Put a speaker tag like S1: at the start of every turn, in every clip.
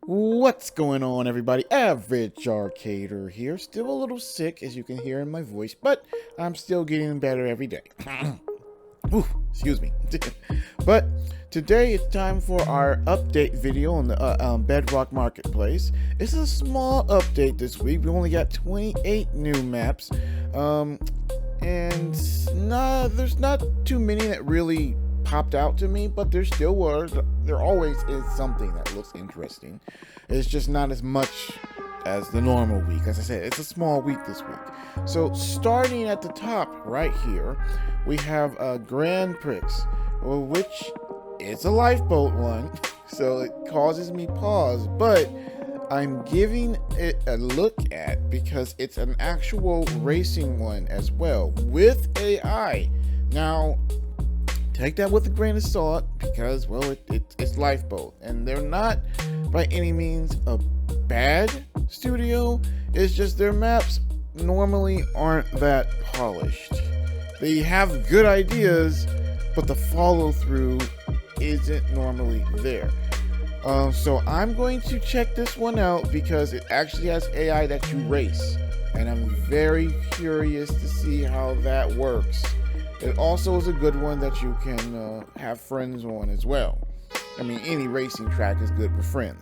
S1: What's going on, everybody? Average Arcader here. Still a little sick, as you can hear in my voice, but I'm still getting better every day. Ooh, excuse me. But today it's time for our update video on the Bedrock Marketplace. It's a small update this week. We only got 28 new maps, and there's not too many that really popped out to me, but there still was. There always is something that looks interesting. It's just not as much as the normal week. As I said, it's a small week this week. So starting at the top right here, we have Grand Prix, which is a lifeboat one, so it causes me pause, but I'm giving it a look at because it's an actual racing one as well with AI. Now, take that with a grain of salt because, well, it's Lifeboat, and they're not by any means a bad studio. It's just their maps normally aren't that polished. They have good ideas, but the follow through isn't normally there. So I'm going to check this one out because it actually has AI that you race, and I'm very curious to see how that works. It also is a good one that you can have friends on as well. I mean, any racing track is good with friends.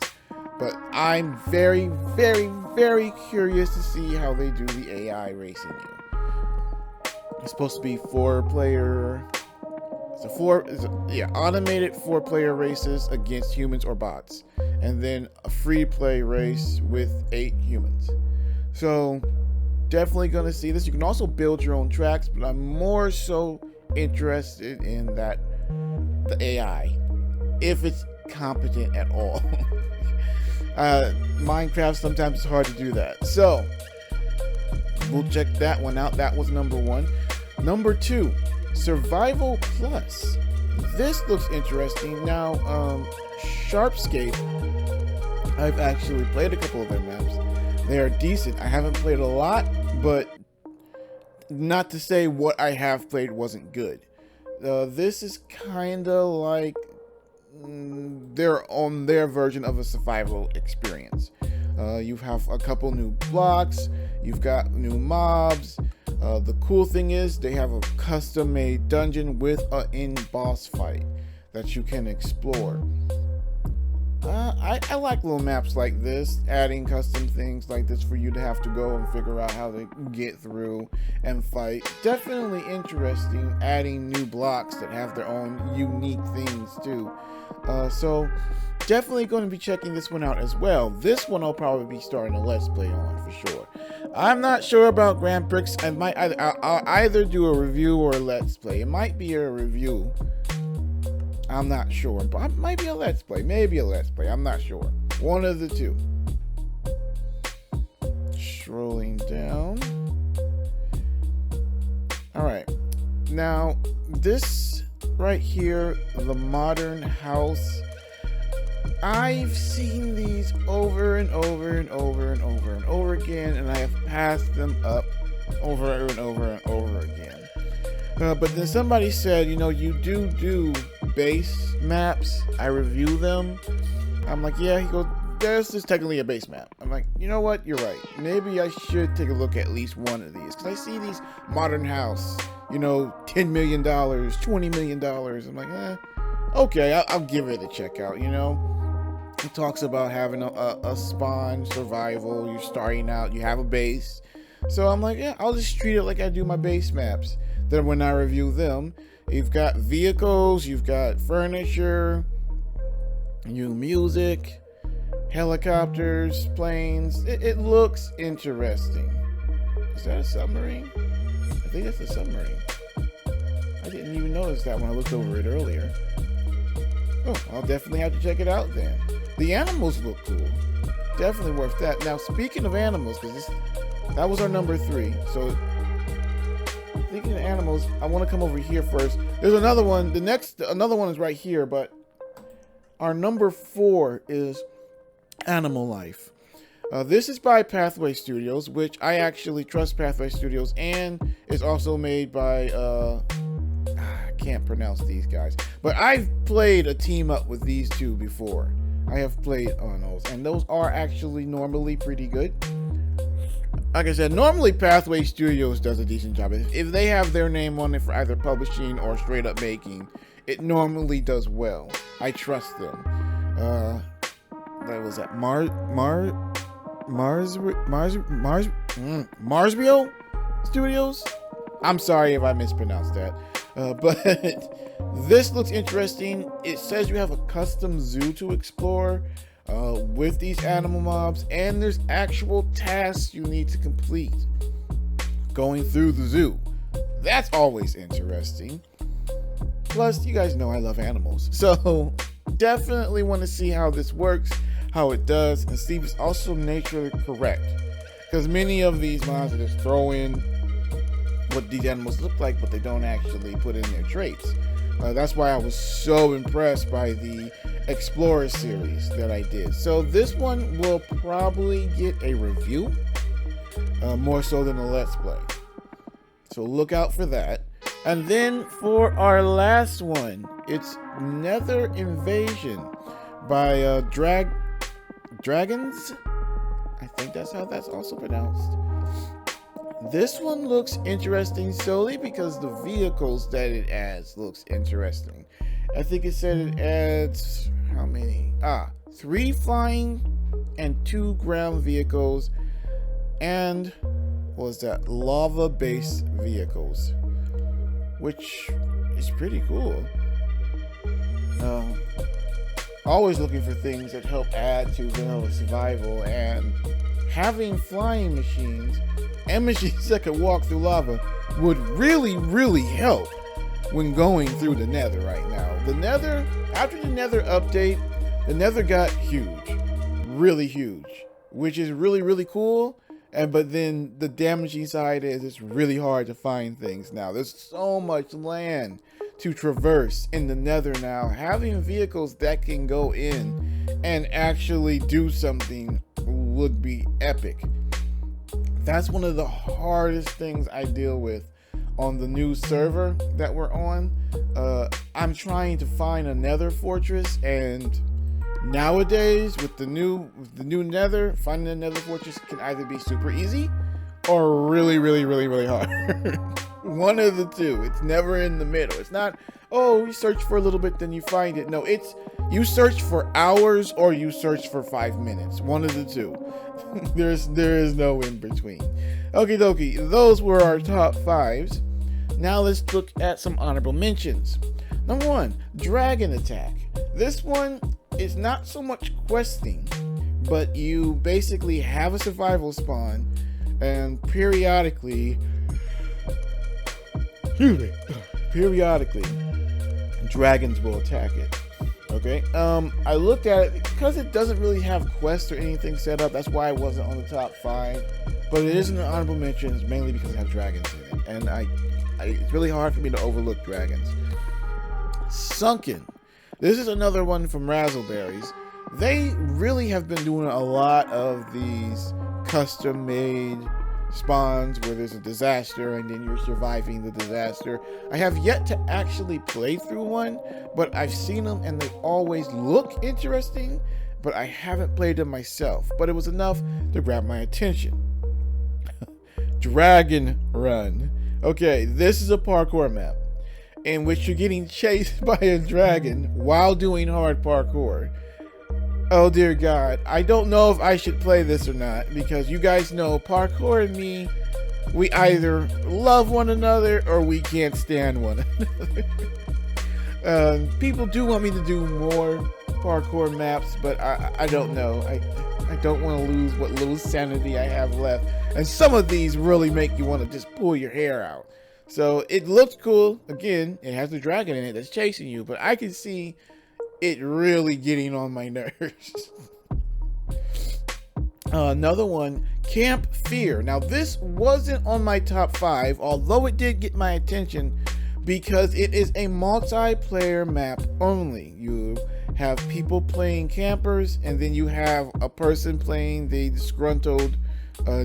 S1: But I'm very, very, very curious to see how they do the AI racing you. It's supposed to be automated 4-player races against humans or bots. And then a free play race with 8 humans. So definitely going to see this. You can also build your own tracks, but I'm more so interested in the AI, if it's competent at all. Minecraft, sometimes it's hard to do that. So we'll check that one out. That was number 1. Number 2, Survival Plus. This looks interesting. Now, Sharpscape, I've actually played a couple of their maps. They are decent. I haven't played a lot, but not to say what I have played wasn't good. This is kind of like their version of a survival experience. You have a couple new blocks. You've got new mobs. The cool thing is they have a custom-made dungeon with an in-boss fight that you can explore. I like little maps like this, adding custom things like this for you to have to go and figure out how to get through and fight. Definitely interesting, adding new blocks that have their own unique things too. So definitely going to be checking this one out as well. This one I'll probably be starting a Let's Play on for sure. I'm not sure about Grand Prix. I'll either do a review or a Let's Play. It might be a review. I'm not sure, but it might be a Let's Play. Maybe a Let's Play. I'm not sure. One of the two. Scrolling down. Alright. Now, this right here, the modern house. I've seen these over and over and over and over and over again, and I have passed them up over and over and over again. But then somebody said, you know, you do base maps. I review them. I'm like, yeah. He goes, this is technically a base map. I'm like, you know what? You're right. Maybe I should take a look at least one of these. Because I see these modern house, you know, $10 million, $20 million. I'm like, okay, I'll give it a check out, you know. It talks about having a spawn survival. You're starting out. You have a base. So I'm like, yeah, I'll just treat it like I do my base maps. Then when I review them, you've got vehicles, you've got furniture, new music, helicopters, planes. It looks interesting. Is that a submarine? I think that's a submarine. I didn't even notice that when I looked over it earlier. Oh, I'll definitely have to check it out then. The animals look cool. Definitely worth that. Now, speaking of animals, because that was our number 3. So, speaking of animals, I want to come over here first. There's another one. Another one is right here, but our number 4 is Animal Life. This is by Pathway Studios, which I actually trust Pathway Studios, and is also made by I can't pronounce these guys, but I've played a team up with these two before. I have played on those, and those are actually normally pretty good. Like I said, normally Pathway Studios does a decent job. If they have their name on it for either publishing or straight up making, it normally does well. I trust them. That was at Marsville Studios. I'm sorry if I mispronounced that. But this looks interesting. It says you have a custom zoo to explore with these animal mobs, and there's actual tasks you need to complete going through the zoo. That's always interesting. Plus, you guys know I love animals, so definitely want to see how this works, how it does, and see if it's also nature correct. Because many of these mobs just throw in what these animals look like, but they don't actually put in their traits. That's why I was so impressed by the Explorer series that I did. So this one will probably get a review, more so than a Let's Play. So look out for that. And then for our last one, it's Nether Invasion by Dragons. I think that's how that's also pronounced. This one looks interesting solely because the vehicles that it adds looks interesting. I think it said it adds how many? 3 flying and 2 ground vehicles, and what was that? Lava-based vehicles, which is pretty cool. Always looking for things that help add to vanilla survival, and having flying machines and machines that could walk through lava would really help when going through the Nether right now. The Nether, after the Nether update, the Nether got huge, really huge, which is really cool. But then the damaging side is it's really hard to find things now. There's so much land to traverse in the Nether now. Having vehicles that can go in and actually do something would be epic. That's one of the hardest things I deal with on the new server that we're on. I'm trying to find a Nether fortress, and nowadays with the new Nether, finding a Nether fortress can either be super easy or really hard. One of the two. It's never in the middle. It's not, oh, you search for a little bit then you find it. No, it's you search for hours or you search for 5 minutes. One of the two. There is no in between. Okie dokie, those were our top 5s. Now let's look at some honorable mentions. Number 1, Dragon Attack. This one is not so much questing, but you basically have a survival spawn, and periodically dragons will attack it. Okay, I looked at it because it doesn't really have quests or anything set up. That's why it wasn't on the top 5, but it is in the honorable mentions mainly because it has dragons in it, and it's really hard for me to overlook dragons. Sunken. This is another one from Razzleberries. They really have been doing a lot of these custom-made spawns where there's a disaster and then you're surviving the disaster. I have yet to actually play through one, but I've seen them and they always look interesting, but I haven't played them myself. But it was enough to grab my attention. Dragon Run. Okay, this is a parkour map in which you're getting chased by a dragon while doing hard parkour. Oh dear God, I don't know if I should play this or not, because you guys know parkour and me, we either love one another or we can't stand one another. People do want me to do more parkour maps, but I don't know. I don't want to lose what little sanity I have left. And some of these really make you want to just pull your hair out. So it looks cool. Again, it has a dragon in it that's chasing you, but I can see it really getting on my nerves. Another one, Camp Fear. Now this wasn't on my top 5, although it did get my attention because it is a multiplayer map only. You have people playing campers, and then you have a person playing the disgruntled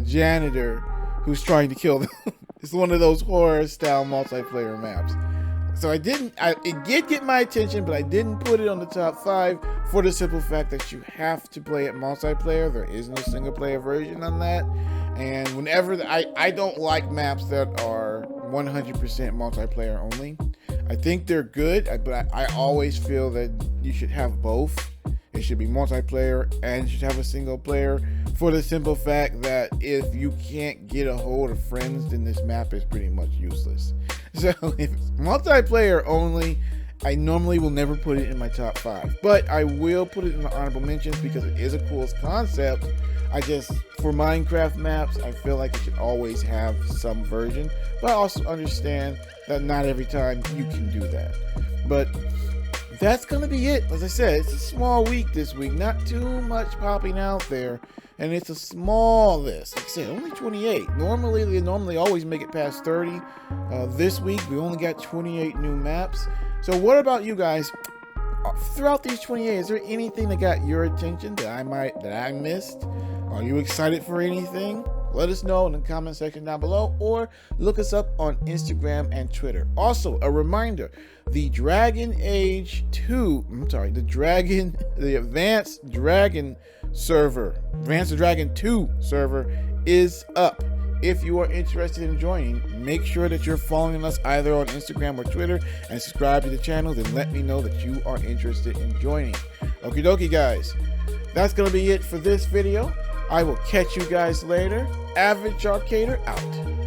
S1: janitor who's trying to kill them. It's one of those horror style multiplayer maps. So it did get my attention, but I didn't put it on the top 5 for the simple fact that you have to play it multiplayer. There is no single player version on that. And whenever I don't like maps that are 100% multiplayer only. I think they're good, but I always feel that you should have both. It should be multiplayer and you should have a single player, for the simple fact that if you can't get a hold of friends, then this map is pretty much useless. So if it's multiplayer only, I normally will never put it in my top 5, but I will put it in the honorable mentions because it is a cool concept. For Minecraft maps, I feel like it should always have some version, but I also understand that not every time you can do that. But that's gonna be it. As I said, it's a small week this week, not too much popping out there, and it's a small list. Like I said, only 28. They normally always make it past 30. This week we only got 28 new maps. So what about you guys? Throughout these 28, is there anything that got your attention that I missed? Are you excited for anything? Let us know in the comment section down below, or look us up on Instagram and Twitter. Also, a reminder, the Advanced Dragon server, Advanced Dragon 2 server is up. If you are interested in joining, make sure that you're following us either on Instagram or Twitter and subscribe to the channel. Then let me know that you are interested in joining. Okie dokie, guys. That's going to be it for this video. I will catch you guys later. Average Arcader out.